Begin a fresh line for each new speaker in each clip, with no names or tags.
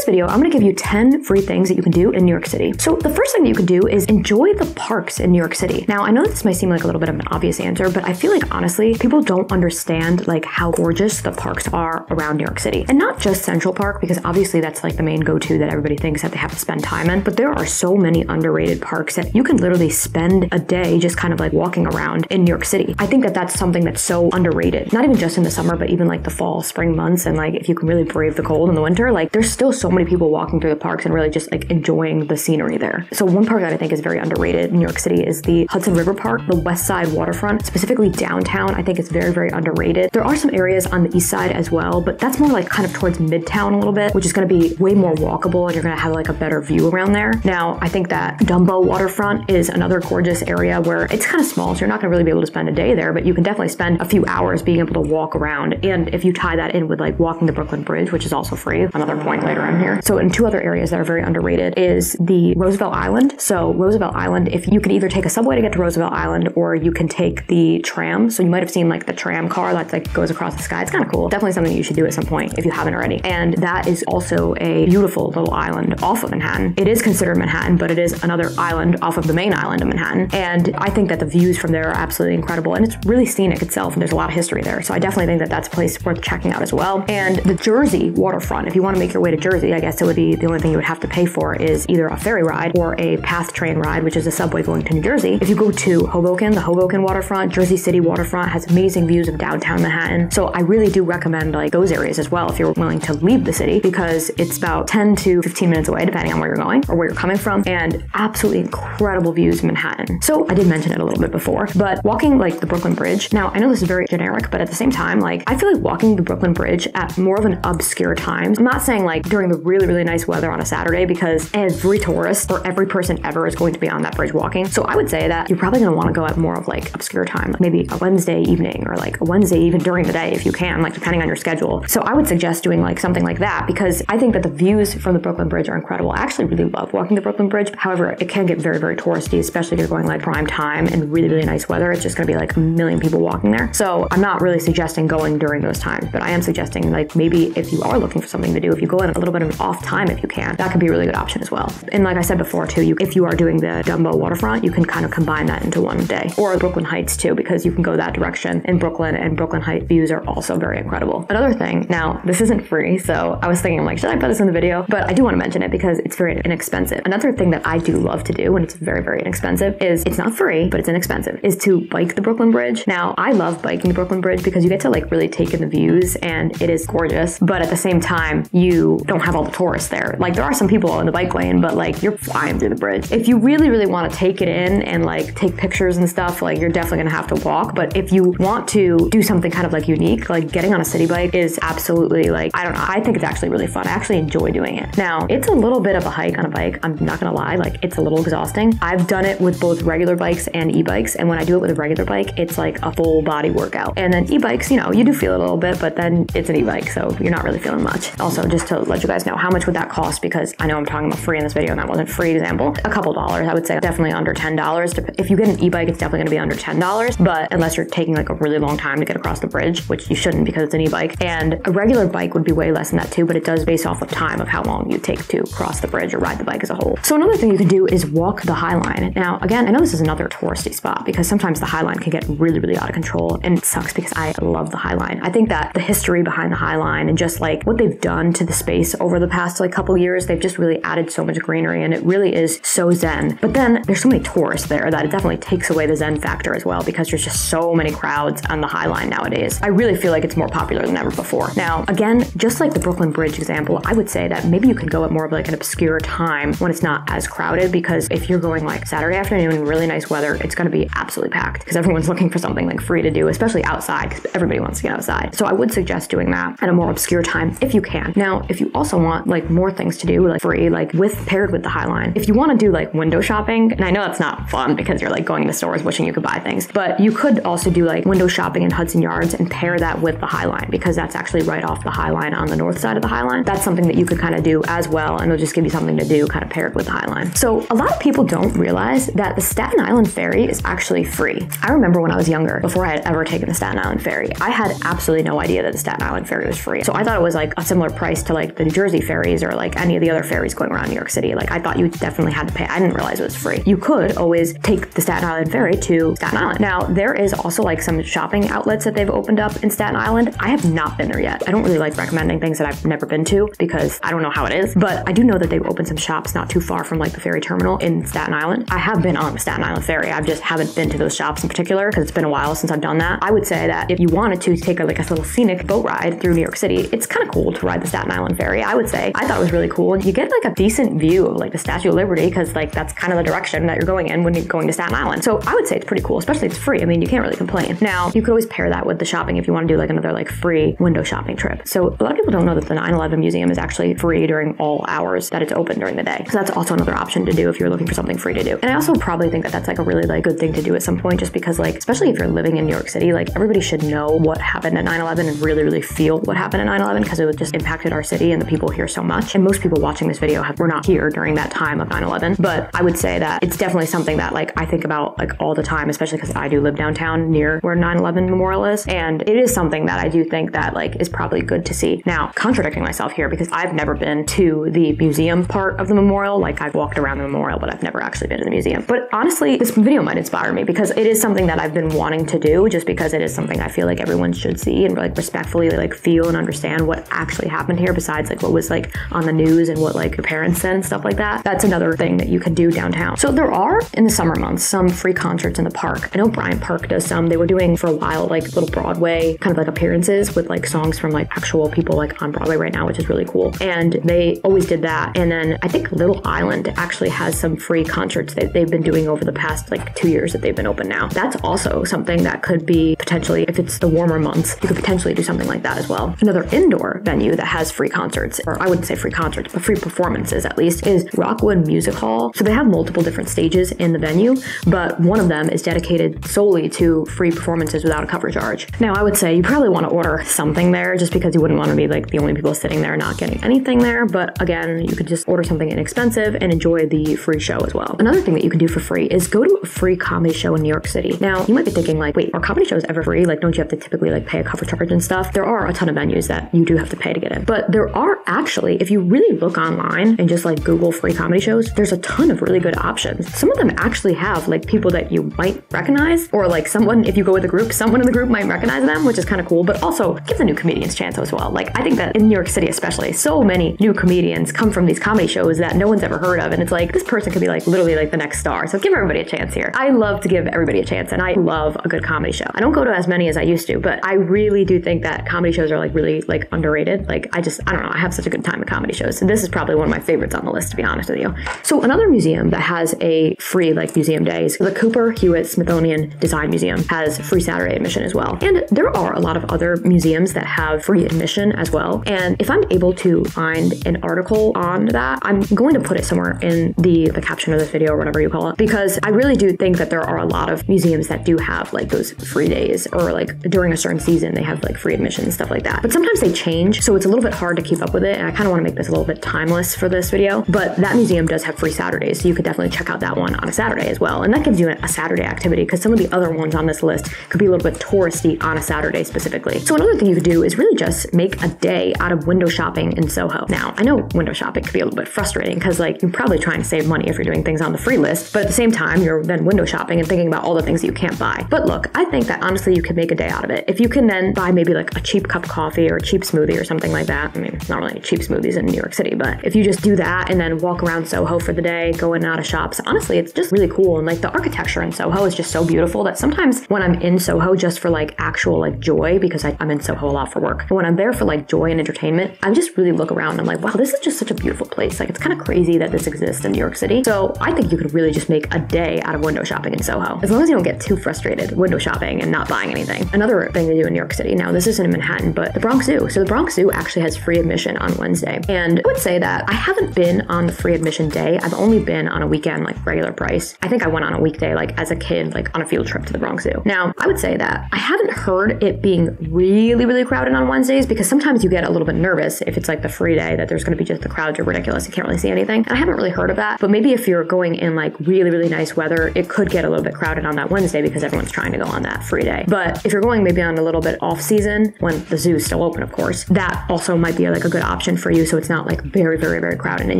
this video, I'm gonna give you 10 free things that you can do in New York City. So the first thing that you can do is enjoy the parks in New York City. Now, I know this might seem like a little bit of an obvious answer, but I feel like honestly, people don't understand like how gorgeous the parks are around New York City. And not just Central Park, because obviously that's like the main go-to that everybody thinks that they have to spend time in, but there are so many underrated parks that you can literally spend a day just kind of like walking around in New York City. I think that that's something that's so underrated, not even just in the summer, but even like the fall, spring months. And like, if you can really brave the cold in the winter, like there's still so many people walking through the parks and really just like enjoying the scenery there. So one park that I think is very underrated in New York City is the Hudson River Park, the West Side waterfront, specifically downtown. I think it's very, very underrated. There are some areas on the east side as well, but that's more like kind of towards Midtown a little bit, which is going to be way more walkable and you're going to have like a better view around there. Now, I think that Dumbo waterfront is another gorgeous area where it's kind of small, so you're not going to really be able to spend a day there, but you can definitely spend a few hours being able to walk around. And if you tie that in with like walking the Brooklyn Bridge, which is also free, another point later on here. So in two other areas that are very underrated is the Roosevelt Island. So Roosevelt Island, if you can either take a subway to get to Roosevelt Island or you can take the tram. So you might have seen like the tram car that like goes across the sky. It's kind of cool. Definitely something you should do at some point if you haven't already. And that is also a beautiful little island off of Manhattan. It is considered Manhattan, but it is another island off of the main island of Manhattan. And I think that the views from there are absolutely incredible. And it's really scenic itself. And there's a lot of history there. So I definitely think that that's a place worth checking out as well. And the Jersey waterfront, if you want to make your way to Jersey, I guess it would be the only thing you would have to pay for is either a ferry ride or a PATH train ride, which is a subway going to New Jersey. If you go to Hoboken, the Hoboken waterfront, Jersey City waterfront has amazing views of downtown Manhattan. So I really do recommend like those areas as well if you're willing to leave the city, because it's about 10 to 15 minutes away depending on where you're going or where you're coming from, and absolutely incredible views of Manhattan. So I did mention it a little bit before, but walking like the Brooklyn Bridge. Now I know this is very generic, but at the same time, like I feel like walking the Brooklyn Bridge at more of an obscure time. I'm not saying like during the really, really nice weather on a Saturday, because every tourist or every person ever is going to be on that bridge walking. So I would say that you're probably going to want to go at more of like obscure time, like maybe a Wednesday evening or like a Wednesday even during the day if you can, like depending on your schedule. So I would suggest doing like something like that, because I think that the views from the Brooklyn Bridge are incredible. I actually really love walking the Brooklyn Bridge. However, it can get very, very touristy, especially if you're going like prime time and really, really nice weather. It's just going to be like a million people walking there. So I'm not really suggesting going during those times, but I am suggesting like maybe if you are looking for something to do, if you go in a little bit of an off time, if you can, that could be a really good option as well. And like I said before too, if you are doing the Dumbo waterfront, you can kind of combine that into one day, or Brooklyn Heights too, because you can go that direction in Brooklyn, and Brooklyn Heights views are also very incredible. Another thing, now this isn't free, so I was thinking, I'm like, should I put this in the video? But I do want to mention it because it's very inexpensive. Another thing that I do love to do, and it's very, very inexpensive, is it's not free, but it's inexpensive, is to bike the Brooklyn Bridge. Now, I love biking the Brooklyn Bridge because you get to like really take in the views and it is gorgeous, but at the same time, you don't have all the tourists there. Like there are some people in the bike lane, but like you're flying through the bridge. If you really, really want to take it in and like take pictures and stuff, like you're definitely gonna have to walk. But if you want to do something kind of like unique, like getting on a city bike is absolutely like, I don't know, I think it's actually really fun. I actually enjoy doing it. Now, it's a little bit of a hike on a bike. I'm not gonna lie, like it's a little exhausting. I've done it with both regular bikes and e-bikes. And when I do it with a regular bike, it's like a full body workout. And then e-bikes, you know, you do feel it a little bit, but then it's an e-bike, so you're not really feeling much. Also, just to let you guys know, how much would that cost? Because I know I'm talking about free in this video and that wasn't free example. A couple dollars, I would say definitely under $10. If you get an e-bike, it's definitely gonna be under $10, but unless you're taking like a really long time to get across the bridge, which you shouldn't because it's an e-bike. And a regular bike would be way less than that too, but it does base off of time of how long you take to cross the bridge or ride the bike as a whole. So another thing you can do is walk the High Line. Now, again, I know this is another touristy spot because sometimes the High Line can get really, really out of control, and it sucks because I love the High Line. I think that the history behind the High Line and just like what they've done to the space over the past like couple years, they've just really added so much greenery and it really is so zen. But then there's so many tourists there that it definitely takes away the zen factor as well, because there's just so many crowds on the High Line nowadays. I really feel like it's more popular than ever before. Now, again, just like the Brooklyn Bridge example, I would say that maybe you can go at more of like an obscure time when it's not as crowded, because if you're going like Saturday afternoon in really nice weather, it's going to be absolutely packed because everyone's looking for something like free to do, especially outside, because everybody wants to get outside. So I would suggest doing that at a more obscure time if you can. Now, if you also want like more things to do, like free, like paired with the High Line, if you want to do like window shopping, and I know that's not fun because you're like going to stores wishing you could buy things, but you could also do like window shopping in Hudson Yards and pair that with the High Line, because that's actually right off the High Line on the north side of the High Line. That's something that you could kind of do as well, and it'll just give you something to do kind of paired with the High Line. So a lot of people don't realize that the Staten Island ferry is actually free. I remember when I was younger, before I had ever taken the Staten Island ferry, I had absolutely no idea that the Staten Island ferry was free. So I thought it was like a similar price to like the New Jersey Jersey ferries or like any of the other ferries going around New York City. Like I thought you definitely had to pay. I didn't realize it was free. You could always take the Staten Island ferry to Staten Island. Now there is also like some shopping outlets that they've opened up in Staten Island. I have not been there yet. I don't really like recommending things that I've never been to because I don't know how it is, but I do know that they've opened some shops not too far from like the ferry terminal in Staten Island. I have been on the Staten Island ferry. I just haven't been to those shops in particular because it's been a while since I've done that. I would say that if you wanted to take like a little scenic boat ride through New York City, it's kind of cool to ride the Staten Island ferry. I would say I thought it was really cool. You get like a decent view of like the Statue of Liberty because like that's kind of the direction that you're going in when you're going to Staten Island. So I would say it's pretty cool, especially it's free. I mean, you can't really complain. Now you could always pair that with the shopping if you want to do like another like free window shopping trip. So a lot of people don't know that the 9/11 museum is actually free during all hours that it's open during the day. So that's also another option to do if you're looking for something free to do. And I also probably think that that's like a really like good thing to do at some point, just because like, especially if you're living in New York City, like everybody should know what happened at 9/11 and really feel what happened at 9/11 because it would just impacted our city and the people here so much. And most people watching this video were not here during that time of 9/11. But I would say that it's definitely something that like I think about like all the time, especially because I do live downtown near where 9/11 Memorial is. And it is something that I do think that like is probably good to see. Now, contradicting myself here because I've never been to the museum part of the memorial. Like I've walked around the memorial, but I've never actually been to the museum. But honestly, this video might inspire me because it is something that I've been wanting to do just because it is something I feel like everyone should see and like respectfully like feel and understand what actually happened here besides like what was like on the news and what like your parents said and stuff like that. That's another thing that you can do downtown. So there are in the summer months some free concerts in the park. I know Bryant Park does some. They were doing for a while like little Broadway kind of like appearances with like songs from like actual people like on Broadway right now, which is really cool. And they always did that. And then I think Little Island actually has some free concerts that they've been doing over the past like 2 years that they've been open now. That's also something that could be potentially, if it's the warmer months, you could potentially do something like that as well. Another indoor venue that has free concerts, or I wouldn't say free concerts, but free performances at least, is Rockwood Music Hall. So they have multiple different stages in the venue, but one of them is dedicated solely to free performances without a cover charge. Now I would say you probably want to order something there just because you wouldn't want to be like the only people sitting there not getting anything there. But again, you could just order something inexpensive and enjoy the free show as well. Another thing that you can do for free is go to a free comedy show in New York City. Now you might be thinking like, wait, are comedy shows ever free? Like, don't you have to typically like pay a cover charge and stuff? There are a ton of venues that you do have to pay to get in, but there are actually, if you really look online and just like Google free comedy shows, there's a ton of really good options. Some of them actually have like people that you might recognize, or like someone, if you go with a group, someone in the group might recognize them, which is kind of cool, but also give the new comedians a chance as well. Like I think that in New York City especially, so many new comedians come from these comedy shows that no one's ever heard of, and it's like this person could be like literally like the next star. So give everybody a chance here. I love to give everybody a chance, and I love a good comedy show. I don't go to as many as I used to, but I really do think that comedy shows are like really like underrated. Like I don't know, I have such a good time at comedy shows. So this is probably one of my favorites on the list, to be honest with you. So another museum that has a free like museum day is the Cooper Hewitt Smithsonian Design Museum has free Saturday admission as well. And there are a lot of other museums that have free admission as well. And if I'm able to find an article on that, I'm going to put it somewhere in the caption of this video or whatever you call it, because I really do think that there are a lot of museums that do have like those free days, or like during a certain season they have like free admission and stuff like that. But sometimes they change, so it's a little bit hard to keep up with it, and I kind of want to make this a little bit timeless for this video. But that museum does have free Saturdays, so you could definitely check out that one on a Saturday as well. And that gives you a Saturday activity, because some of the other ones on this list could be a little bit touristy on a Saturday specifically. So another thing you could do is really just make a day out of window shopping in Soho. Now, I know window shopping could be a little bit frustrating because like you're probably trying to save money if you're doing things on the free list, but at the same time, you're then window shopping and thinking about all the things that you can't buy. But look, I think that honestly, you could make a day out of it. If you can then buy maybe like a cheap cup of coffee or a cheap smoothie or something like that. I mean, not really cheap smoothies in New York City, but if you just do that and then walk around Soho for the day, go in and out of shops, honestly, it's just really cool. And like the architecture in Soho is just so beautiful that sometimes when I'm in Soho just for like actual like joy, because I'm in Soho a lot for work, but when I'm there for like joy and entertainment, I just really look around and I'm like, wow, this is just such a beautiful place. Like it's kind of crazy that this exists in New York City. So I think you could really just make a day out of window shopping in Soho, as long as you don't get too frustrated window shopping and not buying anything. Another thing to do in New York City, now this isn't in Manhattan, but the Bronx Zoo. So the Bronx Zoo actually has free admission on Wednesday. And I would say that I haven't been on the free admission day. I've only been on a weekend, like regular price. I think I went on a weekday, like as a kid, like on a field trip to the Bronx Zoo. Now, I would say that I haven't heard it being really, really crowded on Wednesdays, because sometimes you get a little bit nervous if it's like the free day that there's going to be just the crowds are ridiculous. You can't really see anything. And I haven't really heard of that. But maybe if you're going in like really, really nice weather, it could get a little bit crowded on that Wednesday because everyone's trying to go on that free day. But if you're going maybe on a little bit off season, when the zoo's still open, of course, that also might be like a good option option for you, so it's not like very, very, very crowded and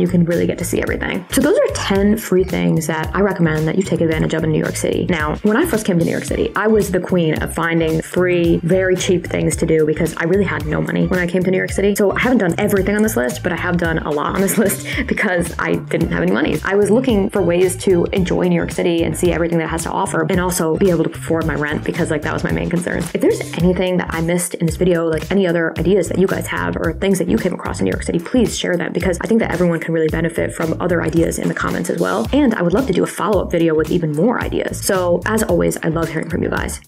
you can really get to see everything. So those are 10 free things that I recommend that you take advantage of in New York City. Now, when I first came to New York City, I was the queen of finding free, very cheap things to do because I really had no money when I came to New York City. So I haven't done everything on this list, but I have done a lot on this list because I didn't have any money. I was looking for ways to enjoy New York City and see everything that it has to offer, and also be able to afford my rent, because like that was my main concern. If there's anything that I missed in this video, like any other ideas that you guys have or things that you came across in New York City, please share them, because I think that everyone can really benefit from other ideas in the comments as well. And I would love to do a follow-up video with even more ideas. So as always, I love hearing from you guys.